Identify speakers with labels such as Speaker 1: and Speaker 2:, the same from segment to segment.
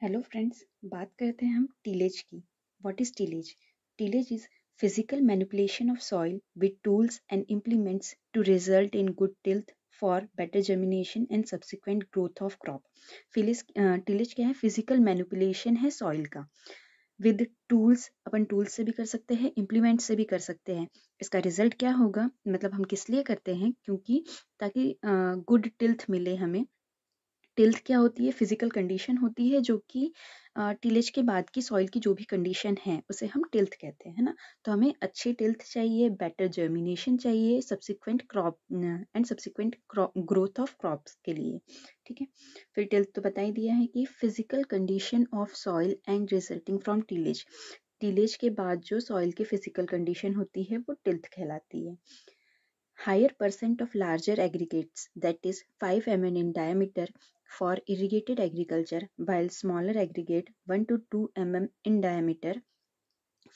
Speaker 1: Hello friends, बात करते हैं हम टीलेज की। What is tillage? Tillage is physical manipulation of soil with tools and implements to result in good tilth for better germination and subsequent growth of crop. Tillage क्या है? Physical manipulation है soil का with tools. अपन tools से भी कर सकते हैं, इम्प्लीमेंट से भी कर सकते हैं। इसका रिजल्ट क्या होगा, मतलब हम किस लिए करते हैं? क्योंकि ताकि गुड टिल्थ मिले हमें। टिल्थ क्या होती है? फिजिकल कंडीशन होती है जो कि टिलेज के बाद की सॉइल की जो भी कंडीशन है उसे हम टिल्थ कहते हैं, है ना। तो हमें अच्छी टिल्थ चाहिए, बेटर जर्मिनेशन चाहिए, subsequent crop and subsequent growth of crops के लिए। ठीक है, फिर टिल्थ तो बता ही दिया है कि physical condition of soil and resulting from tillage. Tillage के बाद जो सॉइल की फिजिकल कंडीशन होती है वो टिल्थ कहलाती है। Higher percent of larger aggregates, that is 5 mm in diameter, for irrigated agriculture, while smaller aggregate 1 to 2 mm in diameter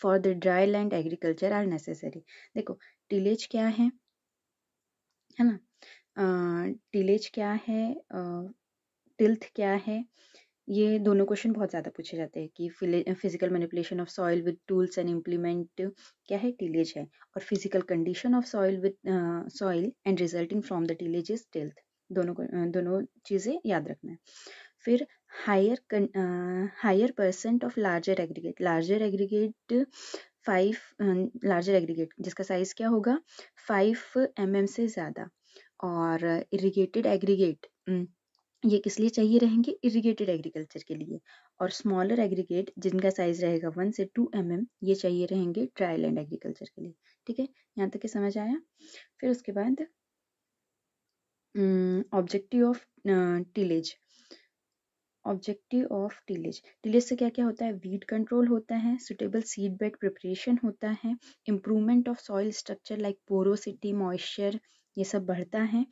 Speaker 1: for the dry land agriculture are necessary. देखो, tillage क्या है ना। Tillage क्या है, टिल्थ क्या है, ये दोनों क्वेश्चन बहुत ज़्यादा पूछे जाते हैं कि physical manipulation of soil with tools and implement क्या है? टिलेज है। और physical condition of soil with soil and resulting from the tillage is tilth. दोनों चीज़ें याद रखना है। फिर higher percent of larger aggregate 5 larger aggregate जिसका साइज क्या होगा? 5 mm से ज़्यादा। और इरिगेटेड एग्रीगेट ये किस लिए चाहिए रहेंगे? इरिगेटेड एग्रीकल्चर के लिए। और स्मॉलर एग्रीगेट जिनका साइज रहेगा 1 से 2 mm ये चाहिए रहेंगे ड्राई लैंड एग्रीकल्चर के लिए। ठीक है, यहाँ तक के समझ आया। फिर उसके बाद objective of tillage. Objective of tillage, tillage से क्या क्या होता है? वीड कंट्रोल होता है, सुटेबल सीड बेड प्रिपरेशन होता है, improvement of soil structure like porosity, moisture, ये सब बढ़ता है।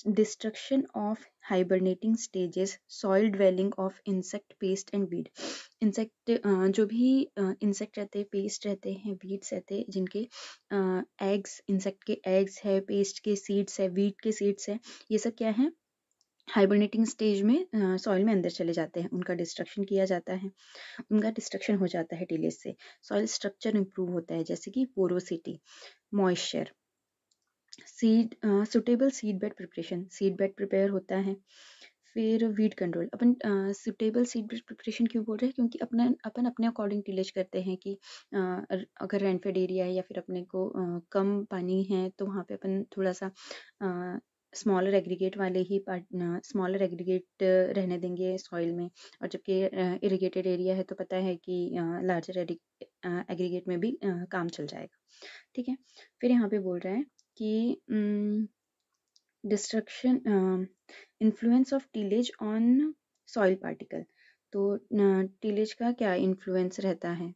Speaker 1: Destruction of hibernating stages, soil dwelling of insect, paste and weed. Insect जो भी इंसेक्ट रहते हैं, पेस्ट रहते हैं, वीड्स रहते हैं, जिनके एग्स, इंसेक्ट के एग्स है, पेस्ट के सीड्स है, वीड के सीड्स है, ये सब क्या है? हाइबरनेटिंग स्टेज में सॉइल में अंदर चले जाते हैं, उनका डिस्ट्रक्शन किया जाता है, उनका डिस्ट्रक्शन हो जाता है टिलेज से। सॉइल स्ट्रक्चर इंप्रूव होता है, जैसे कि porosity, moisture, seed suitable seed bed preparation, seed bed prepare होता है। फिर वीड कंट्रोल। अपन सुटेबल सीड बेड प्रिपरेशन क्यों बोल रहे हैं? क्योंकि अपन अपने अकॉर्डिंग टिलेज करते हैं कि अगर रेनफेड एरिया है या फिर अपने को कम पानी है तो वहाँ पे अपन थोड़ा सा स्मॉलर एग्रीगेट वाले ही स्मॉलर एग्रीगेट रहने देंगे सॉइल में। और जबकि इरिगेटेड एरिया है तो पता है कि लार्जर एग्रीगेट में भी काम चल जाएगा। ठीक है, फिर यहाँ पे बोल रहे हैं कि destruction, influence of tillage on soil particle. तो टिलेज का क्या इन्फ्लुएंस रहता है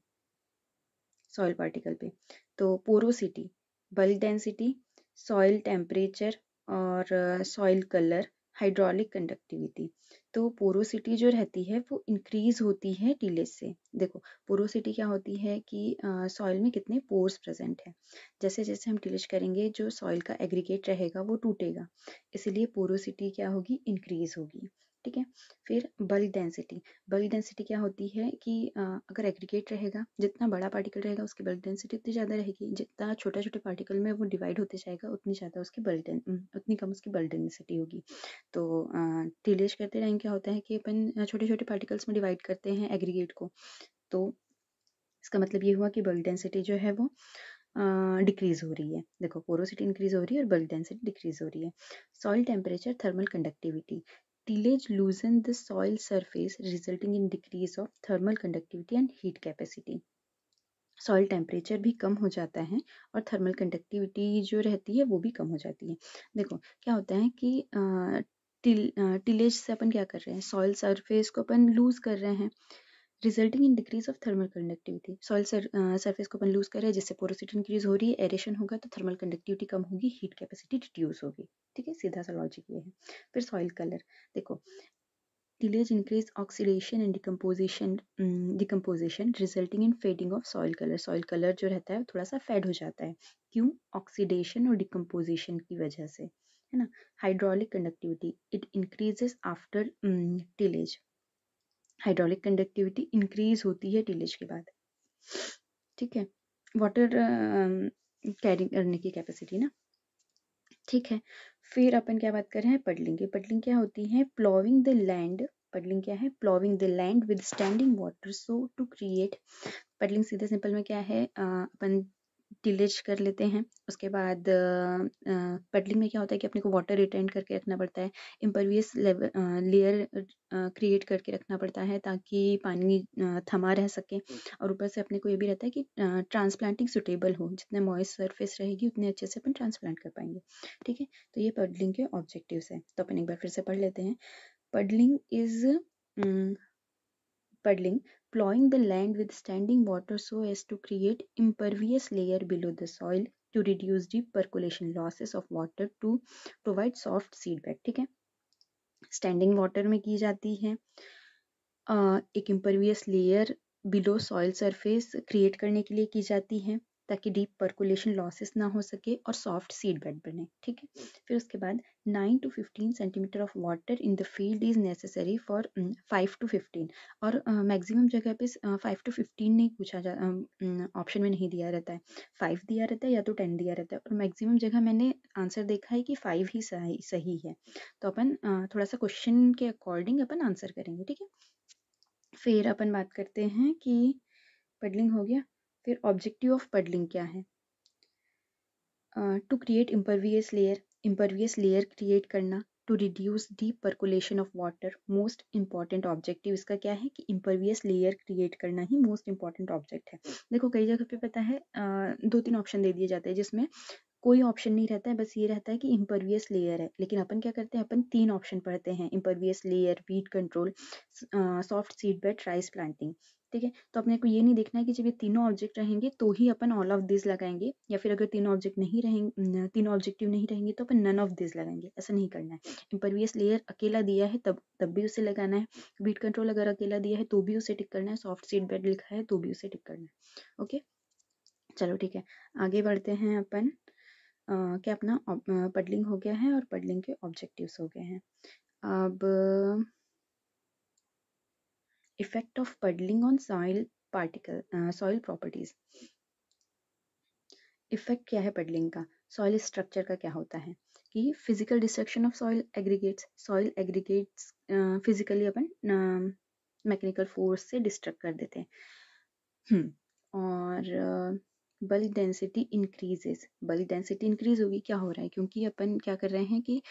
Speaker 1: सॉइल पार्टिकल पे? तो porosity, bulk density, soil temperature और सॉइल कलर, हाइड्रोलिक कंडक्टिविटी। तो पोरोसिटी जो रहती है वो इंक्रीज होती है टिलेज से। देखो, पोरोसिटी क्या होती है कि सॉइल में कितने पोर्स प्रेजेंट है। जैसे जैसे हम टिलेज करेंगे जो सॉइल का एग्रीगेट रहेगा वो टूटेगा, इसीलिए पोरोसिटी क्या होगी? इंक्रीज होगी। ठीक है, फिर बल्क डेंसिटी। बल्क डेंसिटी क्या होती है कि अगर एग्रीगेट रहेगा, जितना बड़ा पार्टिकल रहेगा उसकी बल्क डेंसिटी उतनी ज़्यादा रहेगी, जितना छोटा छोटे पार्टिकल में वो डिवाइड होते जाएगा उतनी ज़्यादा उसकी उतनी कम उसकी बल्क डेंसिटी होगी। तो टिलेज करते टाइम क्या होता है कि अपन छोटे छोटे पार्टिकल्स में डिवाइड करते हैं एग्रीगेट को। तो इसका मतलब ये हुआ कि बल्क डेंसिटी जो है वो डिक्रीज हो रही है। देखो, पोरोसिटी इंक्रीज हो रही है और बल्क डेंसिटी डिक्रीज हो रही है। Soil temperature, thermal conductivity. Tillage लूजन the soil surface resulting in decrease of thermal conductivity and heat capacity. Soil temperature भी कम हो जाता है और थर्मल कंडक्टिविटी जो रहती है वो भी कम हो जाती है। देखो, क्या होता है कि टिलेज से अपन क्या कर रहे हैं? सॉइल सरफेस को अपन लूज कर रहे हैं, resulting in decrease of thermal conductivity. Soil surface को अपन लूज कर रहे हैं जिससे पोरोसिटी इंक्रीज हो रही है, एरेशन होगा तो थर्मल कंडक्टिविटी कम होगी, हीट कैपेसिटी रिड्यूस होगी। ठीक है, सीधा सा लॉजिक ये है। फिर सॉइल कलर। देखो, tillage increase oxidation and decomposition resulting in fading of soil colour. Soil colour जो रहता है थोड़ा सा फेड हो जाता है। क्यों? ऑक्सीडेशन और डिकम्पोजिशन की वजह से, है ना। Hydraulic conductivity, it increases after tillage. Hydraulic conductivity increase होती है टिलेज के बाद, ठीक है, वाटर कैरी करने की कैपेसिटी ना, ठीक है। फिर अपन क्या बात कर रहे हैं, पडलिंग की। पडलिंग क्या होती है, प्लॉविंग द लैंड, पडलिंग क्या है, ploughing the land with standing water so to create, puddling सीधे सिंपल में क्या है, अपन टिलेज कर लेते हैं, उसके बाद पडलिंग में क्या होता है कि अपने को वाटर रिटेन करके रखना पड़ता है, इम्परवियस लेयर क्रिएट करके रखना पड़ता है ताकि पानी थमा रह सके, और ऊपर से अपने को ये भी रहता है कि ट्रांसप्लांटिंग सुटेबल हो, जितने मॉइस्ट सरफेस रहेगी उतने अच्छे से अपन ट्रांसप्लांट कर पाएंगे, ठीक है। तो ये पडलिंग के ऑब्जेक्टिव्स है, तो अपन एक बार फिर से पढ़ लेते हैं। Puddling is puddling, plowing the land with standing water so as to create impervious layer below the soil to reduce deep percolation losses of water to provide soft seed bed, ठीक है। स्टैंडिंग वाटर में की जाती है, एक impervious layer below soil surface create करने के लिए की जाती है ताकि डीप पर्कुलेशन लॉसेस ना हो सके और सॉफ्ट सीड बेड बने, ठीक है। फिर उसके बाद 9 to 15 centimetre of water in the field is necessary for 5 to 15, और मैक्सिमम जगह पे 5 to 15 नहीं पूछा जा, ऑप्शन में नहीं दिया रहता है, 5 दिया रहता है या तो 10 दिया रहता है, और मैक्सिमम जगह मैंने आंसर देखा है कि 5 ही सही है, तो अपन थोड़ा सा क्वेश्चन के अकॉर्डिंग अपन आंसर करेंगे, ठीक है। फिर अपन बात करते हैं कि पडलिंग हो गया, फिर ऑब्जेक्टिव ऑफ पडलिंग क्या है, to create impervious layer create करना, to reduce deep percolation of water, most important objective इसका क्या है कि इम्परवियस लेयर क्रिएट करना ही मोस्ट इंपॉर्टेंट ऑब्जेक्ट है। देखो कई जगह पे पता है 2-3 ऑप्शन दे दिए जाते हैं जिसमें कोई ऑप्शन नहीं रहता है, बस ये रहता है कि इम्परवियस लेयर है, लेकिन अपन क्या करते हैं, अपन 3 ऑप्शन पढ़ते हैं, impervious layer, weed control, soft seed bed, rice planting, ठीक है। तो अपने को ये नहीं देखना है कि जब ये तीनों ऑब्जेक्ट रहेंगे तो ही अपन ऑल ऑफ दिस लगाएंगे, या फिर अगर तीनों ऑब्जेक्ट नहीं रहेंगे, तीनों ऑब्जेक्टिव नहीं रहेंगे तो अपन नन ऑफ दिस लगाएंगे, ऐसा नहीं करना है। इम्परवियस लेयर अकेला दिया है तब भी उसे लगाना है, वीड कंट्रोल अगर अकेला दिया है तो भी उसे टिक करना है, सॉफ्ट सीड बेड लिखा है तो भी उसे टिक करना है, ओके। चलो ठीक है, आगे बढ़ते हैं अपन। क्या अपना पडलिंग हो गया है और पडलिंग के ऑब्जेक्टिव्स हो गए हैं। अब effect of puddling on soil soil properties, effect क्या है पडलिंग का, सॉइल स्ट्रक्चर का क्या होता है कि physical destruction of soil aggregates physically upon mechanical force से डिस्ट्रक्ट कर देते हैं, और bulk density increases, bulk density increase होगी, क्या हो रहा है, क्योंकि अपन क्या कर रहे हैं कि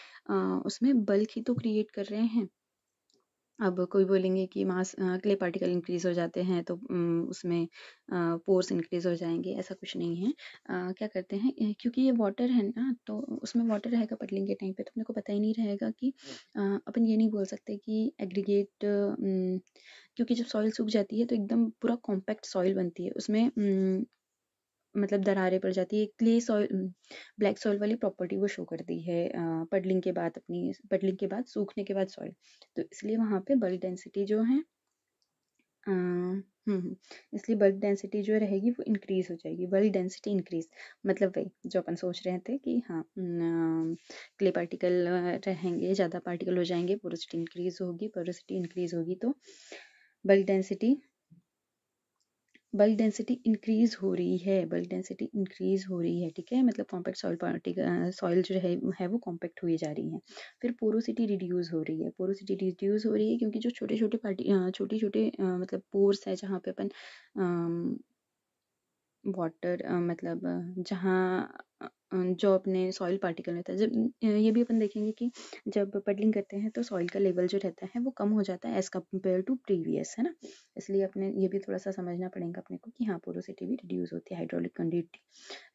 Speaker 1: उसमें बल्क ही तो क्रिएट कर रहे हैं। अब कोई बोलेंगे कि मास क्ले पार्टिकल इंक्रीज हो जाते हैं तो उसमें पोर्स इंक्रीज हो जाएंगे, ऐसा कुछ नहीं है। क्या करते हैं, क्योंकि ये वाटर है ना, तो उसमें वाटर रहेगा पडलिंग के टाइम पे, तो अपने को पता ही नहीं रहेगा कि अपन ये नहीं बोल सकते कि एग्रीगेट, क्योंकि जब सॉइल सूख जाती है तो एकदम पूरा कॉम्पैक्ट सॉइल बनती है, उसमें मतलब दरारें पड़ जाती है, क्ले सॉइल, ब्लैक सॉइल वाली प्रॉपर्टी वो शो करती है पडलिंग के बाद, अपनी पडलिंग के बाद सूखने के बाद सॉइल, तो इसलिए वहाँ पे बल्क डेंसिटी जो है इसलिए बल्क डेंसिटी जो रहेगी वो इंक्रीज हो जाएगी, बल्क डेंसिटी इंक्रीज मतलब वही जो अपन सोच रहे थे कि हाँ क्ले पार्टिकल रहेंगे, ज़्यादा पार्टिकल हो जाएंगे, पोरोसिटी इंक्रीज होगी तो बल्क डेंसिटी इंक्रीज हो रही है, ठीक है, मतलब कॉम्पैक्ट सॉइल पार्टिकल, सॉइल जो है वो कॉम्पैक्ट हुई जा रही है। फिर पोरोसिटी रिड्यूस हो रही है, क्योंकि जो छोटे छोटे मतलब पोर्स है जहाँ पे अपन वाटर मतलब जहाँ जो अपने सॉइल पार्टिकल रहता है, जब ये भी अपन देखेंगे कि जब पडलिंग करते हैं तो सॉइल का लेवल जो रहता है वो कम हो जाता है एज कम्पेयर टू प्रीवियस, है ना, इसलिए अपने ये भी थोड़ा सा समझना पड़ेगा अपने को कि हाँ पोरोसिटी भी रिड्यूस होती है, हाइड्रोलिक कंडक्टिविटी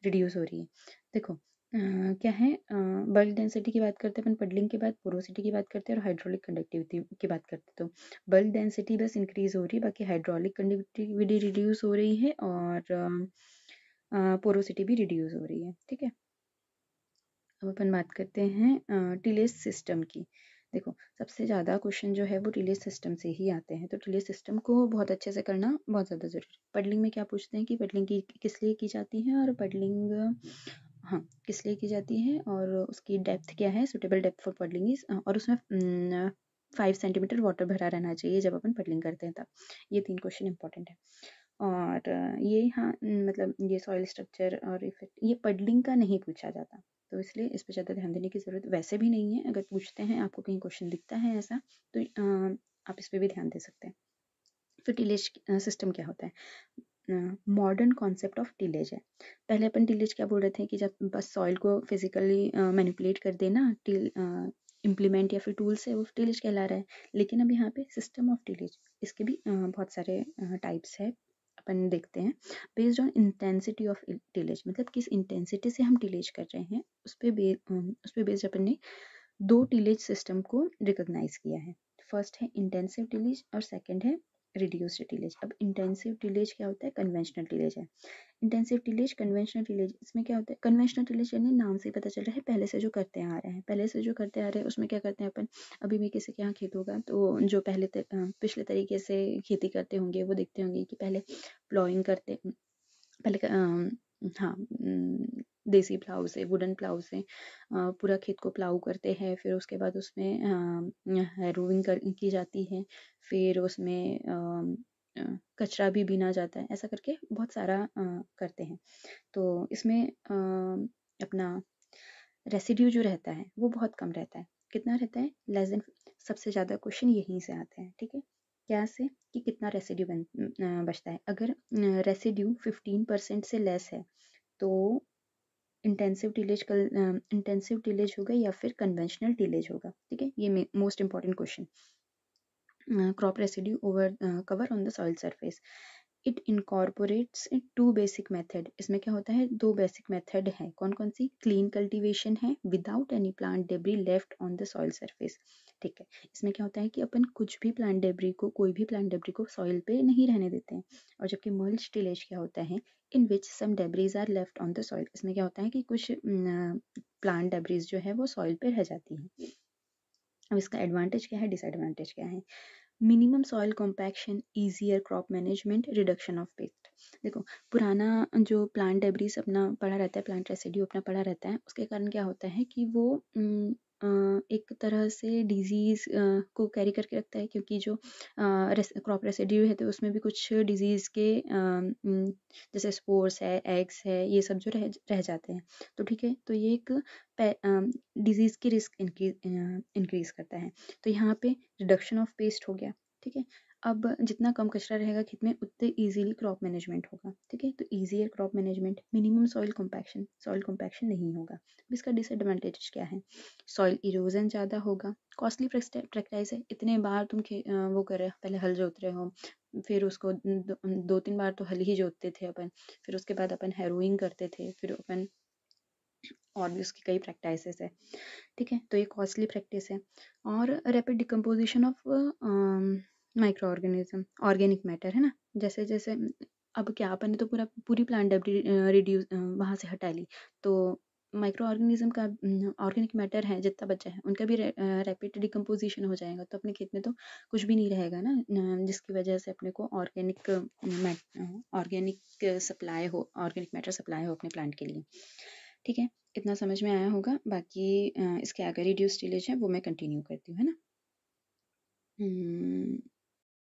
Speaker 1: रिड्यूस हो रही है। देखो क्या है, बल्क डेंसिटी की बात करते हैं अपन पडलिंग के बाद, पोरोसिटी की बात करते हैं और हाइड्रोलिक कंडक्टिविटी की बात करते हैं, तो बल्क डेंसिटी बस इंक्रीज हो रही है, बाकी हाइड्रोलिक कंडक्टिविटी रिड्यूस हो रही है और पोरोसिटी भी रिड्यूस हो रही है, ठीक है। अब अपन बात करते हैं टिलेज सिस्टम की। देखो सबसे ज़्यादा क्वेश्चन जो है वो टिलेज सिस्टम से ही आते हैं, तो टिलेज सिस्टम को बहुत अच्छे से करना बहुत ज़्यादा ज़रूरी है। पडलिंग में क्या पूछते हैं कि पडलिंग की किस लिए की जाती है, और पडलिंग हाँ किस लिए की जाती है और उसकी डेप्थ क्या है, suitable depth for puddling is, और उसमें 5 सेंटीमीटर वाटर भरा रहना चाहिए जब अपन पडलिंग करते हैं तब। ये 3 क्वेश्चन इंपॉर्टेंट है। और ये हाँ मतलब ये सॉइल स्ट्रक्चर और इफेक्ट ये पडलिंग का नहीं पूछा जाता, तो इसलिए इस पर ज़्यादा ध्यान देने की ज़रूरत वैसे भी नहीं है। अगर पूछते हैं, आपको कहीं क्वेश्चन दिखता है ऐसा, तो आप इस पर भी ध्यान दे सकते हैं। फिर टिलेज सिस्टम क्या होता है? मॉडर्न कॉन्सेप्ट ऑफ टिलेज है। पहले अपन टिलेज क्या बोल रहे थे कि जब बस सॉइल को फिजिकली मैनिपुलेट कर देना टिल इम्प्लीमेंट या फिर टूल से, वो टिलेज कहला रहा है। लेकिन अब यहाँ पे सिस्टम ऑफ टिलेज, इसके भी बहुत सारे टाइप्स है, अपन देखते हैं। Based on intensity of tillage, मतलब किस इंटेंसिटी से हम टिलेज कर रहे हैं उस पे बेस्ड अपन ने 2 टिलेज सिस्टम को रिकॉग्नाइज किया है। फर्स्ट है इंटेंसिव टिलेज और सेकंड है रिड्यूस्ड टिलेज। अब इंटेंसिव टिलेज क्या होता है? कन्वेंशनल टिलेज है। इंटेंसिव टिलेज, कन्वेंशनल टिलेज, इसमें क्या होता है? कन्वेंशनल टिलेज यानी नाम से ही पता चल रहा है पहले से जो करते आ रहे हैं, पहले से जो करते आ रहे हैं उसमें क्या करते हैं अपन। अभी भी किसी के यहाँ खेत होगा तो जो पिछले तरीके से खेती करते होंगे वो देखते होंगे कि पहले प्लॉइंग करते, पहले हाँ देसी प्लाऊ से, वुडन प्लाऊ से पूरा खेत को प्लाऊ करते हैं। फिर उसके बाद उसमें हैरोइंग की जाती है। फिर उसमें कचरा भी बीना जाता है। ऐसा करके बहुत सारा करते हैं। तो इसमें अपना रेसिड्यू जो रहता है वो बहुत कम रहता है। कितना रहता है? Less than. सबसे ज़्यादा क्वेश्चन यहीं से आते हैं, ठीक है। क्या से? कि कितना रेसिड्यू बचता है। अगर रेसिड्यू 15% से लेस है तो इंटेंसिव टिलेज होगा या फिर कन्वेंशनल टिलेज होगा, ठीक है। ये most important question. crop residue over cover on the soil surface. It incorporates two basic method. इसमें क्या होता है? 2 बेसिक मेथड है। कौन कौन सी? क्लीन कल्टीवेशन है without any plant debris left on the soil surface, ठीक है। इसमें क्या होता है कि अपन कुछ भी प्लांट डेब्री को, कोई भी प्लांट डेब्री को सॉइल पे नहीं रहने देते हैं। और जबकि मल्च टिलेज क्या होता है? In which some debris are left on the soil. इसमें क्या होता है कि कुछ प्लांट डेब्रीज जो है वो सॉइल पे रह जाती है। अब इसका एडवांटेज क्या है, डिसएडवांटेज क्या है? Minimum soil compaction, easier crop management, reduction of paste. देखो, पुराना जो प्लांट डेब्रिस अपना पड़ा रहता है, प्लांट रेसिड्यू अपना पड़ा रहता है, उसके कारण क्या होता है कि वो एक तरह से डिजीज़ को कैरी करके रखता है। क्योंकि जो क्रॉप रेसिड्यू है तो उसमें भी कुछ डिजीज़ के जैसे स्पोर्स है, एग्स है, ये सब जो रह जाते हैं। तो ठीक है, तो ये एक डिजीज़ की रिस्क इंक्रीज करता है। तो यहाँ पे रिडक्शन ऑफ पेस्ट हो गया, ठीक है। अब जितना कम कचरा रहेगा खेत में उतने इजीली क्रॉप मैनेजमेंट होगा, ठीक है। तो easier crop management. Minimum soil compaction नहीं होगा। अब इसका डिसएडवांटेज क्या है? सॉइल इरोजन ज़्यादा होगा। कॉस्टली प्रैक्टिस है। इतने बार तुम वो कर रहे हो, पहले हल जोत रहे हो, फिर उसको 2-3 बार तो हल ही जोतते थे अपन, फिर उसके बाद अपन हैरोइंग करते थे, फिर अपन और भी उसकी कई प्रैक्टिसेस है, ठीक है। तो ये कॉस्टली प्रैक्टिस है। और rapid decomposition of micro organism, organic matter है ना। जैसे जैसे अब क्या, अपन ने तो पूरी प्लांट डेब्री रिड्यूस वहाँ से हटा ली, तो माइक्रो ऑर्गेनिज्म का ऑर्गेनिक मैटर है जितना बचा है उनका भी रैपिड डिकम्पोजिशन हो जाएगा। तो अपने खेत में तो कुछ भी नहीं रहेगा ना, जिसकी वजह से अपने को ऑर्गेनिक मैटर सप्लाई हो अपने प्लांट के लिए, ठीक है। इतना समझ में आया होगा। बाकी इसके आगे रिड्यूस टिलेज है वो मैं कंटिन्यू करती हूँ, है ना।